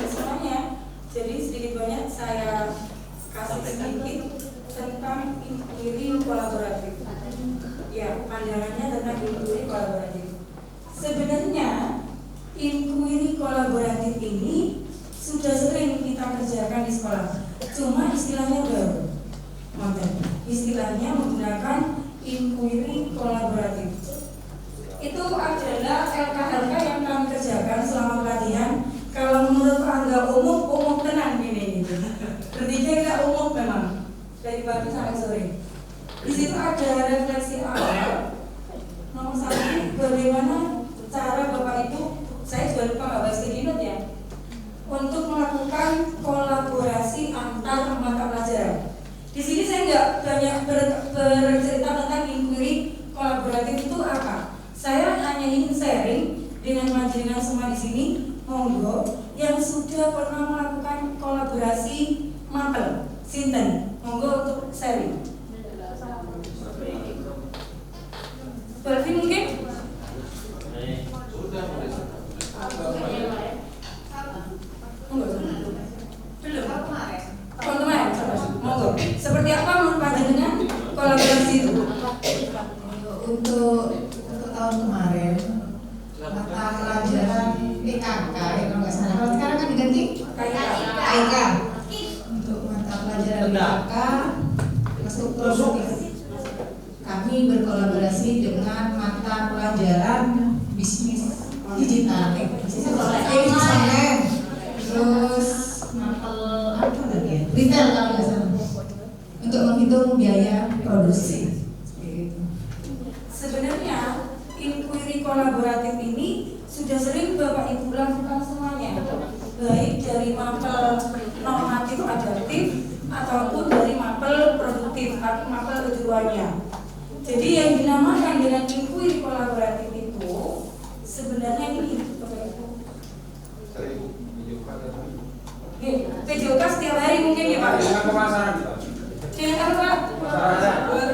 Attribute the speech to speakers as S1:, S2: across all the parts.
S1: semuanya. Jadi sedikit banyak saya kasih sedikit tentang inquiry kolaboratif. Ya, pandangannya tentang inquiry kolaboratif. Sebenarnya inquiry kolaboratif ini sudah sering kita kerjakan di sekolah. Cuma istilahnya baru. Istilahnya menggunakan inquiry kolaboratif. Itu adalah LK-LK yang kami kerjakan selama pelatihan. Kalau menurut Pak Angga umum tenang gini gitu. Bertiga kita umum memang dari pagi sampai sore. Di situ ada refleksi awal. Nomor 1, bagaimana cara Bapak Ibu, saya juga lupa nggak bahas keynote ya, untuk melakukan kolaborasi antar mata pelajaran. Di sini saya nggak banyak bercerita tentang inquiry kolaboratif itu apa. Saya hanya ingin sharing dengan majelis semua di sini, monggo yang sudah pernah melakukan kolaborasi mapel, sinten, monggo untuk sharing. Berarti mungkin? Belum. Teman-teman, monggo. Seperti apa menurut panjenengan kolaborasi itu?
S2: Untuk tahun kemarin mata pelajaran PKK ya kalau nggak salah. Kalau sekarang kan diganti KIK. Untuk mata pelajaran PKK masuk produktif. Kami berkolaborasi dengan mata pelajaran bisnis digital, bisnis online, terus mapel apa lagi ya? Retail kalau nggak salah. Untuk menghitung biaya produksi.
S1: Sebenarnya inquiry kolaboratif ini sudah sering Bapak Ibu lakukan semuanya, baik dari mapel normatif adaptif ataupun dari mapel produktif atau mapel kejuruannya. Jadi yang dinamakan dengan inquiry kolaboratif itu sebenarnya ini Bapak Ibu. PJOK setiap hari mungkin ya Pak.
S3: Dengan pemasaran.
S1: Dengan apa Pak?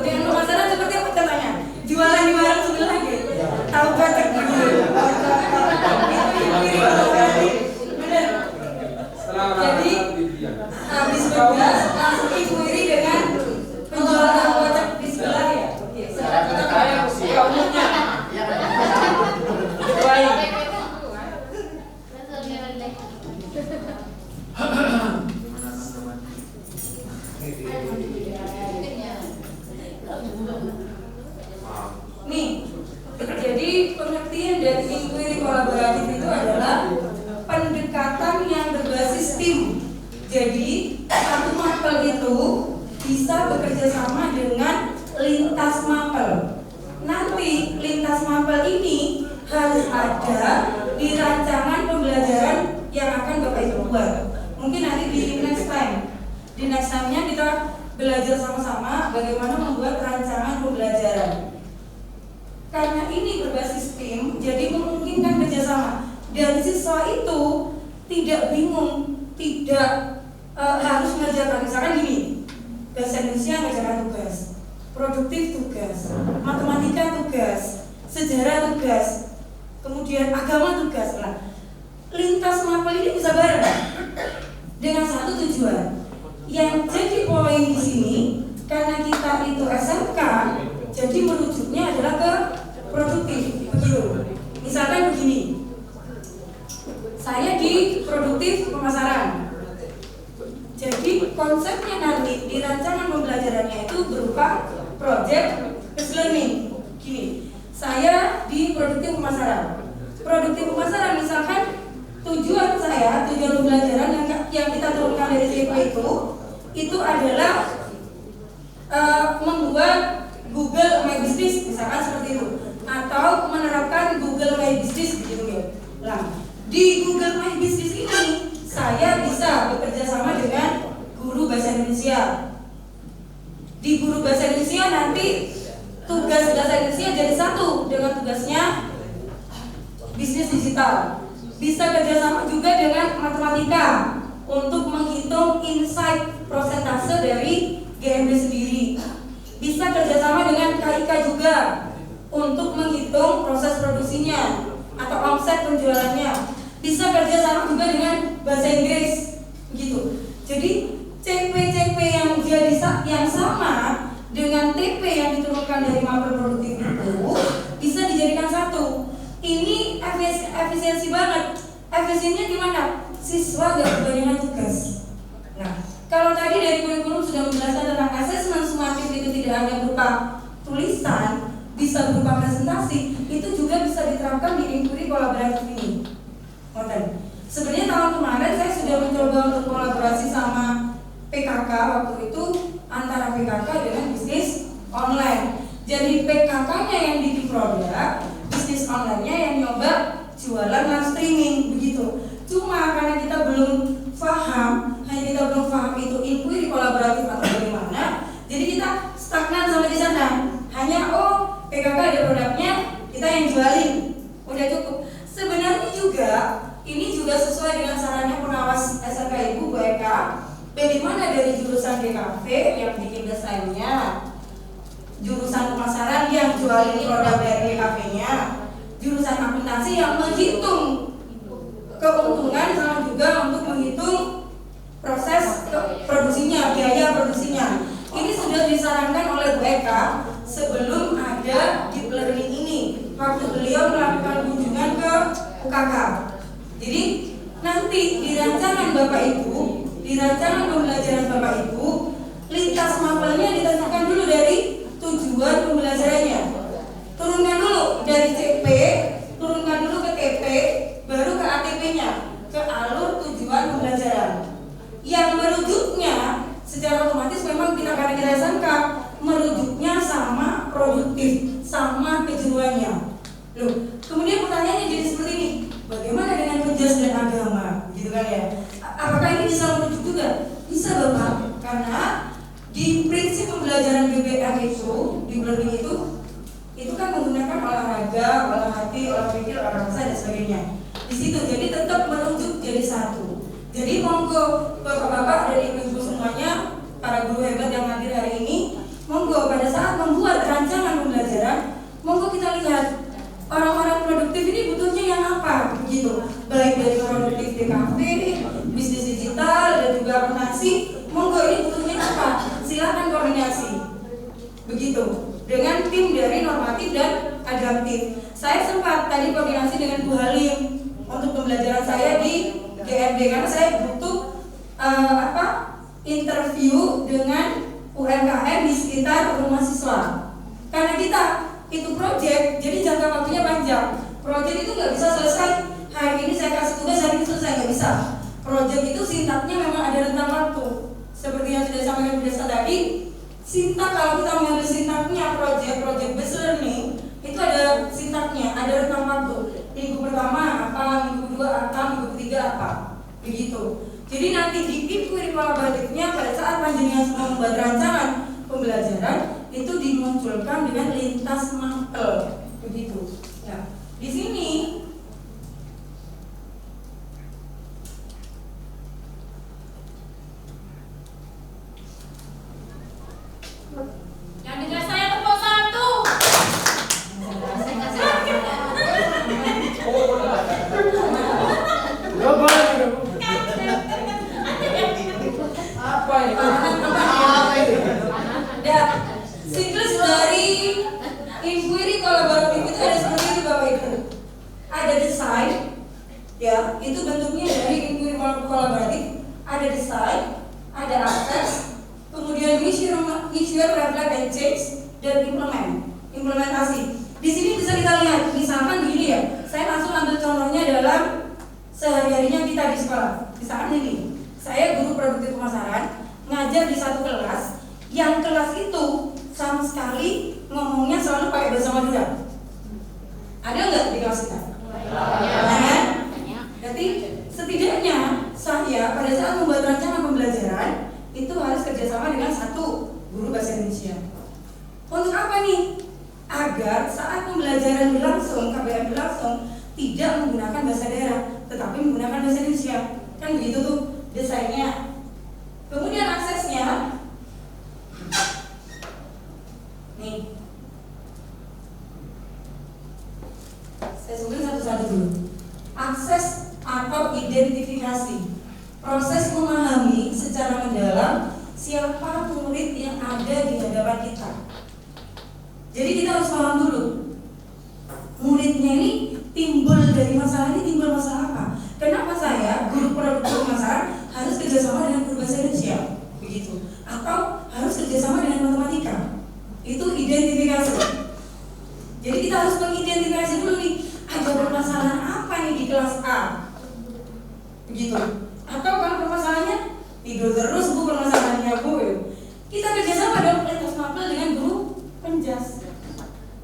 S1: Dengan pemasaran seperti apa contohnya? Jualan di warung sebelah gitu. Tahu kocek gitu. Benar. Jadi habis bergas langsung inquiry dengan penjual tahu kocek di sebelah ya. Oke. Saya umumnya. Nih, jadi pengertian dari inquiry kolaboratif itu adalah pendekatan yang berbasis tim. Jadi satu mapel itu bisa bekerja sama dengan lintas mapel. Nanti lintas mapel ini harus ada di rancangan pembelajaran yang akan Bapak Ibu buat. Mungkin nanti di next time-nya kita belajar sama-sama bagaimana membuat rancangan pembelajaran. Karena ini berbasis tim, jadi memungkinkan kerjasama. Dan siswa itu tidak bingung, tidak harus mengerjakan. Misalkan gini, bahasa Indonesia mengerjakan tugas, produktif tugas, matematika tugas, sejarah tugas, kemudian agama tugas. Nah, lintas mapel ini bisa bareng dengan satu tujuan. Yang jadi poin di sini, karena kita itu SMK, jadi merujuknya adalah ke produktif, begitu. Misalkan begini, saya di produktif pemasaran. Jadi konsepnya nanti di rancangan pembelajarannya itu berupa project based learning. Gini, saya di produktif pemasaran. Produktif pemasaran misalkan tujuan pembelajaran yang kita turunkan dari TP itu adalah membuat Google My Business misalkan seperti itu, atau menerapkan Google My Business gitu ya. Nah, di Google My Business ini saya bisa bekerja sama dengan guru bahasa Indonesia. Di guru bahasa Indonesia nanti tugas bahasa Indonesia jadi satu dengan tugasnya bisnis digital. Bisa kerjasama juga dengan matematika untuk menghitung insight prosentase dari GMB sendiri. Bisa kerjasama dengan KIK juga untuk menghitung proses produksinya atau omset penjualannya. Bisa kerjasama juga dengan bahasa Inggris begitu. Jadi CP yang sama dengan TP yang diturunkan dari mapel produktif itu bisa dijadikan satu. Ini efisiensi banget. Efisiennya gimana? Siswa gak kebanyakan tugas. Nah, kalau tadi dari kurikulum sudah menjelaskan tentang asesmen sumatif itu tidak hanya berupa tulisan, bisa berupa presentasi, itu juga bisa diterapkan di inquiry kolaboratif ini. Sebenarnya tahun kemarin saya sudah mencoba untuk kolaborasi sama PKK waktu itu, antara PKK dengan bisnis online. Jadi PKK-nya yang bikin produk, bisnis online-nya yang nyoba jualan live streaming begitu. Cuma karena kita belum paham, itu inquiry kolaboratif atau bagaimana, jadi kita stagnan sampai di sana. Hanya PKK ada produknya, kita yang jualin, udah cukup. Sebenarnya juga ini juga sesuai dengan sarannya pengawas SMK Ibu Bu Eka. Bagaimana dari jurusan DKV yang bikin desainnya, jurusan pemasaran yang jualin produk dari DKV-nya, jurusan akuntansi yang menghitung keuntungan sama juga untuk menghitung proses produksinya, biaya produksinya. Ini sudah disarankan oleh Bu Eka sebelum ada deep learning ini, waktu beliau melakukan kunjungan ke UKK. Jadi nanti di rancangan Bapak Ibu, di rancangan pembelajaran Bapak Ibu, lintas mapelnya ditentukan dulu dari tujuan pembelajarannya. Turunkan dulu dari CP, turunkan dulu ke TP, baru ke ATP-nya, ke alur tujuan pembelajaran. Yang merujuknya secara otomatis memang karena kita sangka merujuknya sama produktif, sama kejuruannya. Loh, kemudian pertanyaannya jadi seperti ini, bagaimana dengan penjas dan agama, gitu kan ya? Apakah ini bisa merujuk juga? Bisa Bapak, karena di prinsip pembelajaran BBM itu, di learning itu kan menggunakan olahraga, olah hati, olah pikir, olah rasa dan sebagainya. Di situ jadi tetap merujuk jadi satu. Jadi monggo Bapak-bapak dan ibu-ibu semuanya, para guru hebat yang hadir hari ini, monggo pada saat membuat rancangan pembelajaran, monggo kita lihat orang-orang produktif ini butuhnya yang apa, begitu. Baik dari produktif DKV, bisnis digital dan juga akuntansi, monggo ini butuhnya apa? Silakan koordinasi, begitu. Dengan tim dari normatif dan adaptif. Saya sempat tadi koordinasi dengan Bu Halim untuk pembelajaran saya di GMB karena saya butuh interview dengan UMKM di sekitar rumah siswa. Karena kita itu project, jadi jangka waktunya panjang. Project itu nggak bisa selesai hari ini saya kasih tugas, hari ini selesai, nggak bisa. Project itu sintaknya memang ada rentang waktu. Seperti yang sudah disampaikan Bu Desa tadi, sintak kalau kita mengambil sintaknya project based learning itu ada sintaknya, ada rentang waktu. Minggu pertama apa, minggu kedua apa, minggu ketiga apa, begitu. Jadi nanti di inquiry kolaboratifnya pada saat panjenengan semua membuat rancangan pembelajaran itu dimunculkan dengan lintas mapel, begitu. Ya, di sini
S3: yang dengar saya tepuk satu.
S1: Siklus dari inquiry kolaboratif itu ada seperti ini Bapak Ibu. Ada desain, ya, itu bentuknya dari inquiry kolaboratif. Ada desain, ada akses, kemudian issue, reflect and change, dan implementasi. Di sini bisa kita lihat, misalkan begini ya. Saya langsung ambil contohnya dalam sehari-harinya kita di sekolah. Misalkan ini, saya guru produktif pemasaran, ngajar di satu kelas, yang kelas itu sama sekali ngomongnya selalu pakai bahasa Madura. Ada nggak di kelas kita? Ada. Jadi setidaknya saya pada saat membuat rancangan pembelajaran itu harus kerjasama dengan satu guru bahasa Indonesia. Untuk apa nih? Agar saat pembelajaran berlangsung, KBM berlangsung, tidak menggunakan bahasa daerah, tetapi menggunakan bahasa Indonesia. Kan begitu tuh desainnya. Kemudian aksesnya, nih, saya sebutkan satu-satu dulu. Akses atau identifikasi. proses memahami secara mendalam siapa murid yang ada di hadapan kita. Jadi kita harus paham dulu muridnya ini timbul dari masalah ini, timbul masalah apa? Kenapa saya guru produk pemasaran harus kerjasama dengan guru bahasa Indonesia, begitu? Atau harus kerjasama dengan matematika? Itu identifikasi. Jadi kita harus mengidentifikasi dulu nih, ada permasalahan apa nih di kelas A, begitu? Atau kalau permasalahannya tidur terus bu, permasalahannya bu, kita kerjasama dong lintas mapel dengan guru penjas.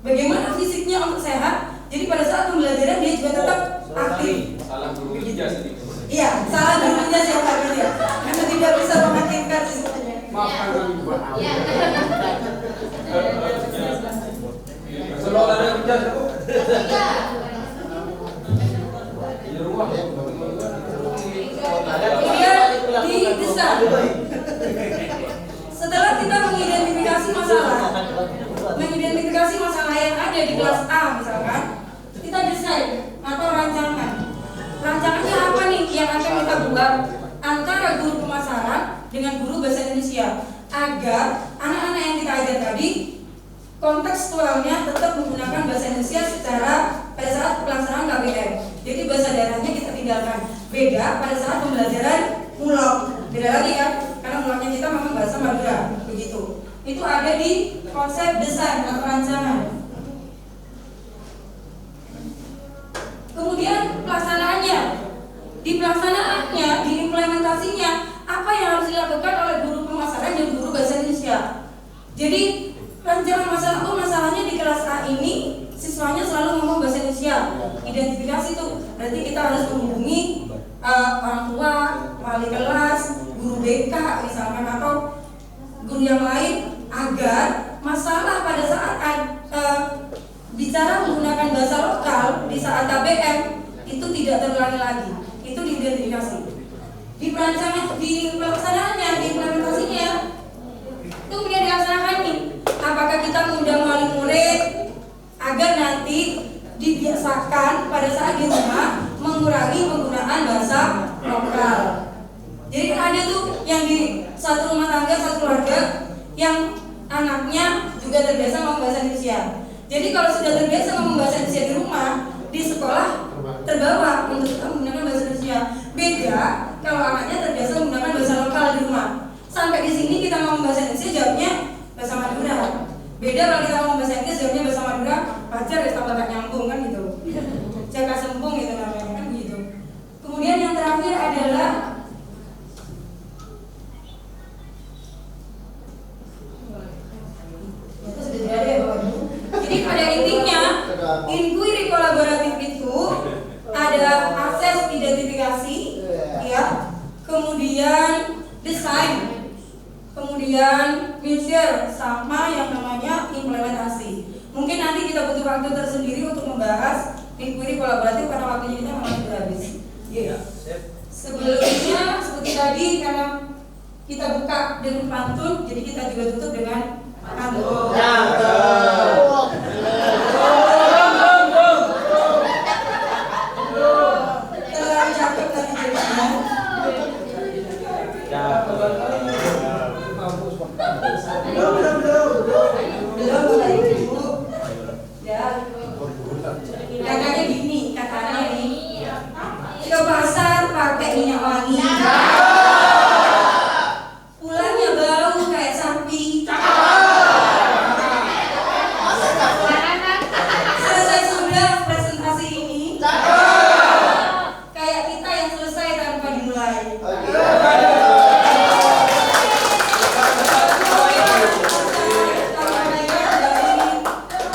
S1: Bagaimana fisiknya untuk sehat? Jadi pada saat pembelajaran dia juga tetap aktif.
S3: Salah guru penjas ini.
S1: Iya, salah guru penjas yang Pak ya. Karena tidak bisa mengaktifkan siswanya.
S3: Maafkan kami Pak. Selalu ada penjas bu. Di rumah ya.
S1: Kemudian didesak. Setelah kita mengidentifikasi masalah yang ada di kelas A misalkan, kita desain atau rancangan. Rancangannya apa nih yang akan kita buat antara guru pemasaran dengan guru bahasa Indonesia agar anak-anak yang kita ajar tadi kontekstualnya tetap menggunakan bahasa Indonesia secara pada saat pelaksanaan KBM. Jadi bahasa daerahnya kita tinggalkan. Beda pada saat pembelajaran mulok. Beda lagi kan? Karena muloknya kita memang bahasa Madura, begitu. Itu ada di konsep desain atau rancangan. Kemudian pelaksanaannya. Di pelaksanaannya, di implementasinya, apa yang harus dilakukan oleh guru pemasaran dan guru bahasa Indonesia. Jadi rancangan masalahnya di kelas A ini siswanya selalu ngomong bahasa Indonesia. Identifikasi itu berarti kita harus menghubungi orang tua, wali kelas, guru BK misalkan atau guru yang lain agar masalah pada saat bicara menggunakan bahasa lokal di saat KBM itu tidak terulangi lagi. Itu diidentifikasi. Di perancangan, di pelaksanaannya, di implementasinya itu kemudian dilaksanakan nih. Apakah kita mengundang wali murid agar nanti dibiasakan pada saat di rumah mengurangi penggunaan bahasa lokal. Jadi ada tuh yang di satu rumah tangga, satu keluarga yang anaknya juga terbiasa ngomong bahasa Indonesia. Jadi kalau sudah terbiasa ngomong bahasa Indonesia di rumah, di sekolah terbawa untuk kita menggunakan bahasa Indonesia. Beda kalau anaknya terbiasa menggunakan bahasa lokal di rumah. Sampai di sini kita ngomong bahasa Indonesia jawabnya bahasa Madura. Beda kalau kita ngomong bahasa Inggris jawabnya bahasa Madura, pacar ya tambah gak nyambung kan gitu. Jaga sembung gitu namanya kan gitu. Kemudian yang terakhir adalah itu sudah tidak ada ya Bapak Ibu. Jadi pada intinya inquiry kolaboratif itu ada akses identifikasi, ya, kemudian desain, kemudian measure sama yang namanya implementasi. Mungkin nanti kita butuh waktu tersendiri untuk membahas inquiry kolaboratif karena waktunya kita memang sudah habis. Yeah. Sebelumnya seperti tadi karena kita buka dengan pantun, jadi kita juga tutup dengan pantun. Terlalu cakep tadi jadinya. Belum Ibu. Ya. Katanya gini, katanya nih. Ke pasar pakai minyak wangi. Pulangnya bau kayak sapi. Selesai sudah presentasi ini. Kayak kita yang selesai tanpa dimulai.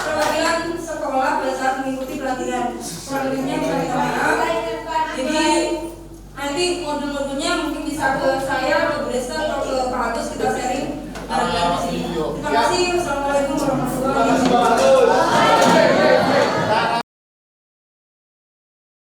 S1: Perwakilan sekolah pada saat mengikuti pelatihan. Selanjutnya kita minta maaf. Jadi nanti modul-modulnya mungkin bisa ke